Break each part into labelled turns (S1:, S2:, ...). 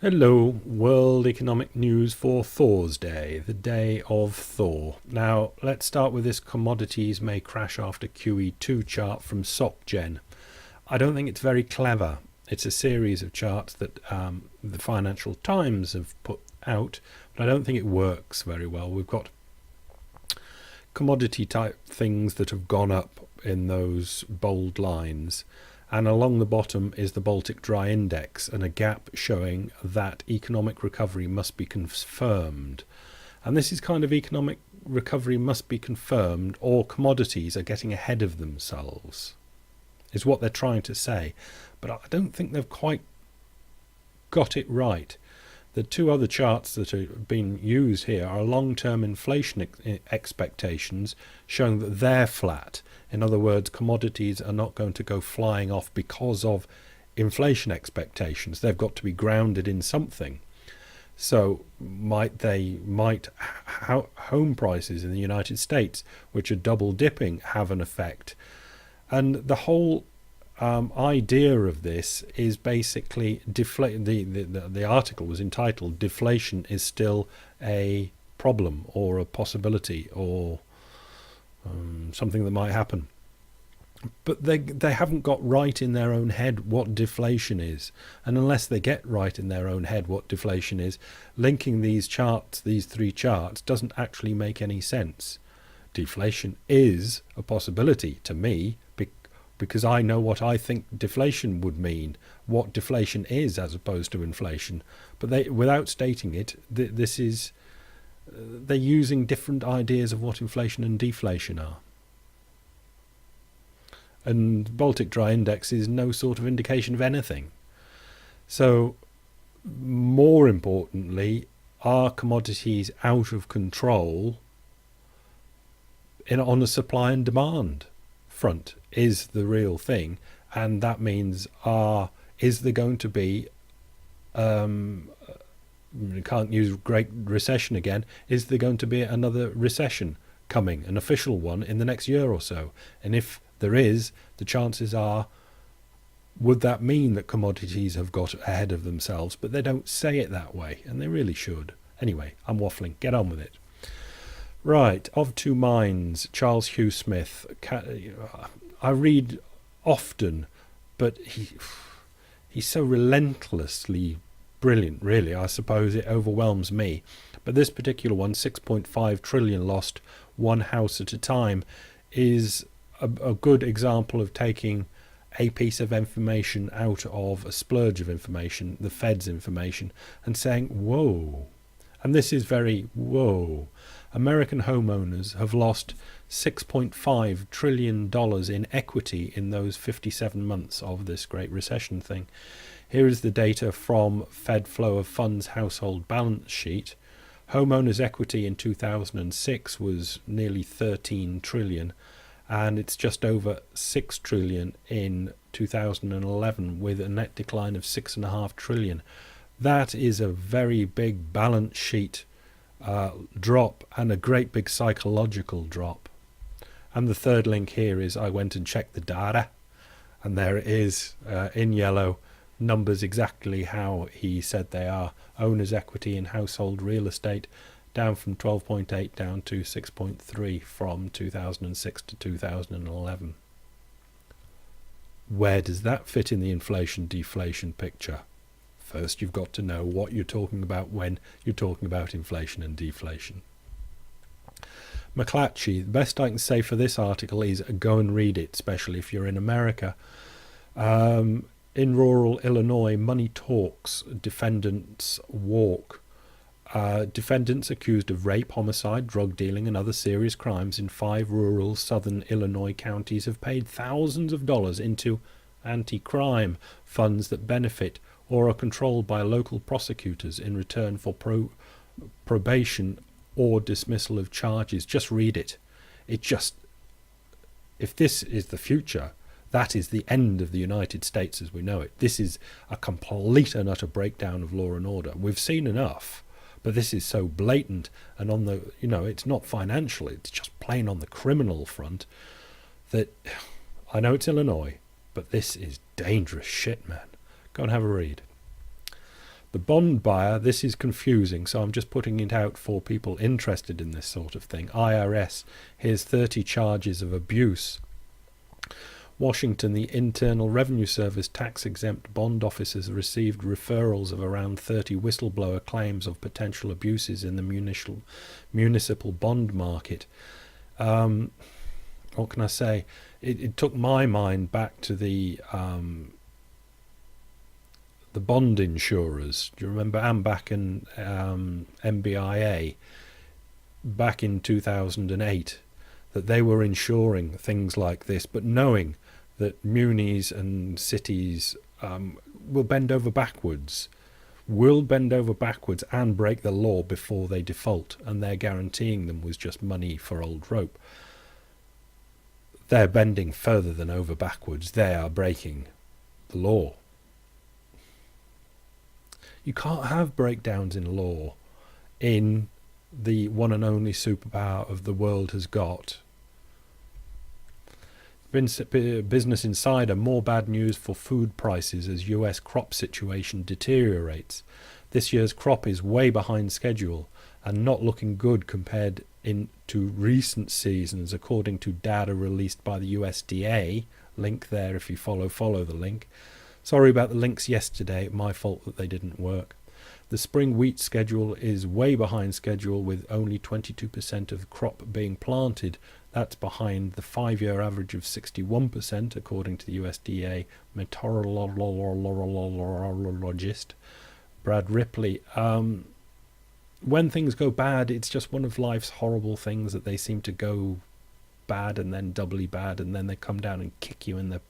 S1: Hello, World Economic News for Thursday, the day of Thor. Now, let's start with this commodities may crash after QE2 chart from SocGen. I don't think it's very clever. It's a series of charts that the Financial Times have put out, but I don't think it works very well. We've got commodity type things that have gone up in those bold lines, and along the bottom is the Baltic Dry Index and a gap showing that economic recovery must be confirmed. And this is kind of economic recovery must be confirmed, or commodities are getting ahead of themselves, is what they're trying to say. But I don't think they've quite got it right. The two other charts that are being used here are long-term inflation expectations, showing that they're flat. In other words, commodities are not going to go flying off because of inflation expectations. They've got to be grounded in something. So might home prices in the United States, which are double dipping, have an effect? And the whole idea of this is basically the article was entitled "Deflation is still a problem or a possibility or something that might happen." But they haven't got right in their own head what deflation is, and unless they get right in their own head what deflation is, linking these three charts, doesn't actually make any sense. Deflation is a possibility to me, because I know what I think deflation would mean, what deflation is as opposed to inflation. But without stating it, they're using different ideas of what inflation and deflation are. And Baltic Dry Index is no sort of indication of anything. So, more importantly, are commodities out of control on the supply and demand front is the real thing, and that means is there going to be we can't use Great Recession again, is there going to be another recession coming, an official one, in the next year or so? And if there is, the chances are, would that mean that commodities have got ahead of themselves? But they don't say it that way, and they really should. Anyway, I'm waffling, get on with it. Right, Of Two Minds, Charles Hugh Smith. I read often, but he's so relentlessly brilliant, really. I suppose it overwhelms me. But this particular one, 6.5 trillion lost, one house at a time, is a good example of taking a piece of information out of a splurge of information, the Fed's information, and saying, whoa. And this is very whoa. American homeowners have lost $6.5 trillion in equity in those 57 months of this Great Recession thing. Here is the data from Fed Flow of Funds Household Balance Sheet. Homeowners' equity in 2006 was nearly 13 trillion, and it's just over 6 trillion in 2011, with a net decline of 6.5 trillion. That is a very big balance sheet drop, and a great big psychological drop. And the third link here is I went and checked the data, and there it is in yellow, numbers exactly how he said they are. Owner's equity in household real estate down from 12.8 down to 6.3 from 2006 to 2011. Where does that fit in the inflation deflation picture? First, you've got to know what you're talking about when you're talking about inflation and deflation. McClatchy, the best I can say for this article is go and read it, especially if you're in America. In rural Illinois, money talks, defendants walk. Defendants accused of rape, homicide, drug dealing and other serious crimes in 5 rural southern Illinois counties have paid thousands of dollars into anti-crime funds that benefit or are controlled by local prosecutors in return for probation or dismissal of charges. Just read it. If this is the future, that is the end of the United States as we know it. This is a complete and utter breakdown of law and order. We've seen enough, but this is so blatant, and on the, it's not financial, it's just plain on the criminal front, that I know it's Illinois, but this is dangerous shit, man. Go and have a read. The bond buyer, this is confusing, so I'm just putting it out for people interested in this sort of thing. IRS, here's 30 charges of abuse. Washington, the Internal Revenue Service tax-exempt bond officers received referrals of around 30 whistleblower claims of potential abuses in the municipal bond market. What can I say? It took my mind back to the bond insurers. Do you remember AMBAC and MBIA back in 2008? That they were insuring things like this, but knowing that munis and cities will bend over backwards and break the law before they default, and their guaranteeing them was just money for old rope. They're bending further than over backwards. They are breaking the law. You can't have breakdowns in law in the one and only superpower of the world has got. Business Insider, more bad news for food prices as US crop situation deteriorates. This year's crop is way behind schedule and not looking good compared to recent seasons, according to data released by the USDA. Link there if you follow the link. Sorry about the links yesterday, my fault that they didn't work. The spring wheat schedule is way behind schedule with only 22% of crop being planted. That's behind the 5-year average of 61%, according to the USDA meteorologist Brad Ripley. When things go bad, it's just one of life's horrible things that they seem to go bad and then doubly bad, and then they come down and kick you in the...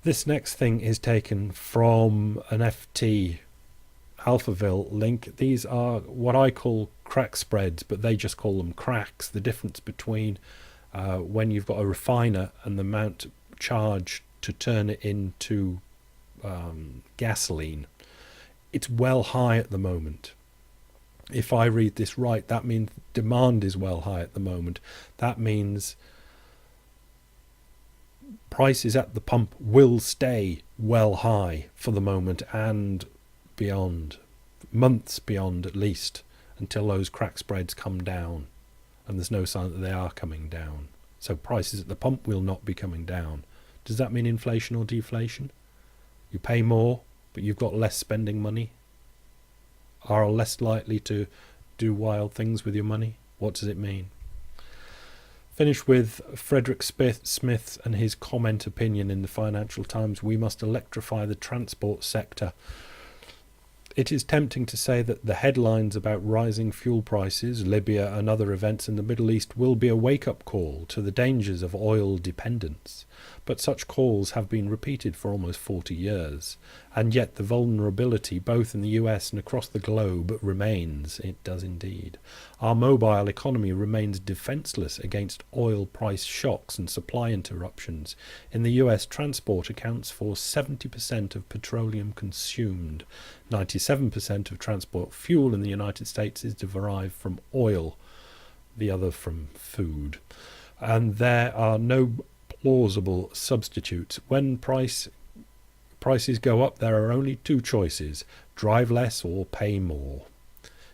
S1: This next thing is taken from an FT Alphaville link. These are what I call crack spreads, but they just call them cracks. The difference between when you've got a refiner and the amount charged to turn it into gasoline. It's well high at the moment. If I read this right, that means demand is well high at the moment. That means prices at the pump will stay well high for the moment and beyond, months beyond at least, until those crack spreads come down, and there's no sign that they are coming down. So prices at the pump will not be coming down. Does that mean inflation or deflation? You pay more, but you've got less spending money, are less likely to do wild things with your money. What does it mean? Finish with Frederick Smith and his comment opinion in the Financial Times. We must electrify the transport sector. It is tempting to say that the headlines about rising fuel prices, Libya and other events in the Middle East will be a wake-up call to the dangers of oil dependence. But such calls have been repeated for almost 40 years, and yet the vulnerability both in the US and across the globe remains. It does indeed. Our mobile economy remains defenceless against oil price shocks and supply interruptions. In the US, transport accounts for 70% of petroleum consumed. 97% of transport fuel in the United States is derived from oil, the other from food. And there are no plausible substitutes. When prices go up, there are only two choices: drive less or pay more.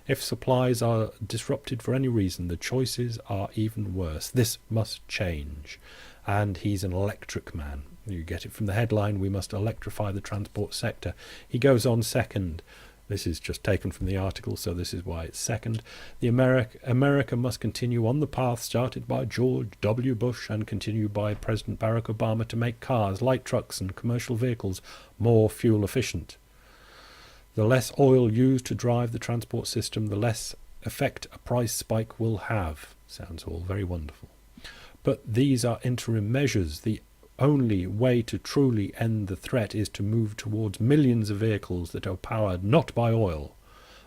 S1: If supplies are disrupted for any reason, the choices are even worse. This must change. And he's an electric man. You get it from the headline, we must electrify the transport sector. He goes on second. This is just taken from the article, so this is why it's second. America must continue on the path started by George W. Bush and continued by President Barack Obama to make cars, light trucks and commercial vehicles more fuel efficient. The less oil used to drive the transport system, the less effect a price spike will have. Sounds all very wonderful. But these are interim measures. The only way to truly end the threat is to move towards millions of vehicles that are powered not by oil,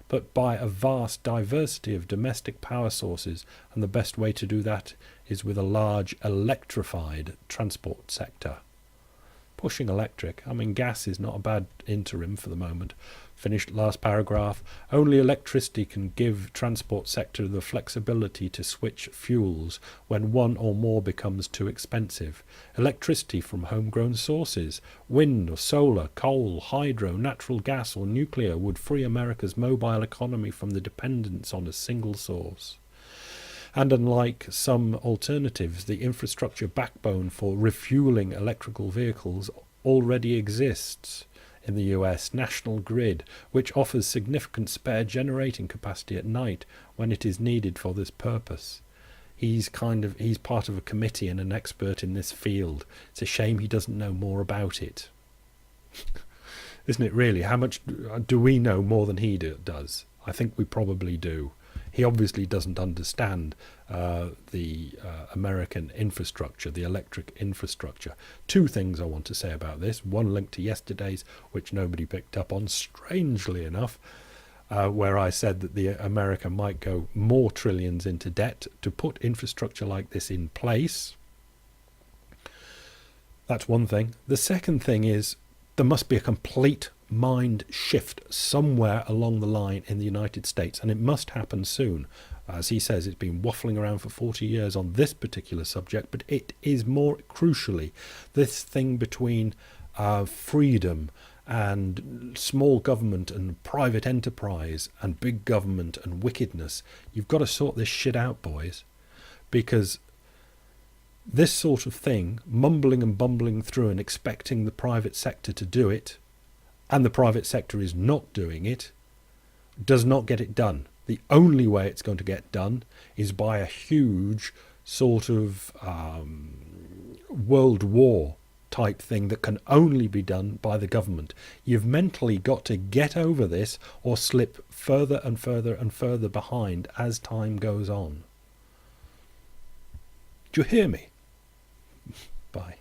S1: but by a vast diversity of domestic power sources, and the best way to do that is with a large electrified transport sector. pushing electric. I mean, gas is not a bad interim for the moment. Finished last paragraph. Only electricity can give transport sector the flexibility to switch fuels when one or more becomes too expensive. Electricity from homegrown sources, wind or solar, coal, hydro, natural gas or nuclear would free America's mobile economy from the dependence on a single source. And unlike some alternatives, the infrastructure backbone for refueling electrical vehicles already exists in the US national grid, which offers significant spare generating capacity at night when it is needed for this purpose. He's part of a committee and an expert in this field. It's a shame he doesn't know more about it. Isn't it really? How much do we know more than he does? I think we probably do. He obviously doesn't understand the American infrastructure, the electric infrastructure. Two things I want to say about this. One linked to yesterday's, which nobody picked up on, strangely enough, where I said that America might go more trillions into debt to put infrastructure like this in place. That's one thing. The second thing is there must be a complete mind shift somewhere along the line in the United States, and it must happen soon. As he says, it's been waffling around for 40 years on this particular subject, but it is more crucially this thing between freedom and small government and private enterprise and big government and wickedness. You've got to sort this shit out, boys, because this sort of thing, mumbling and bumbling through and expecting the private sector to do it, and the private sector is not doing it, does not get it done. The only way it's going to get done is by a huge sort of world war type thing that can only be done by the government. You've mentally got to get over this or slip further and further and further behind as time goes on. Do you hear me? Bye.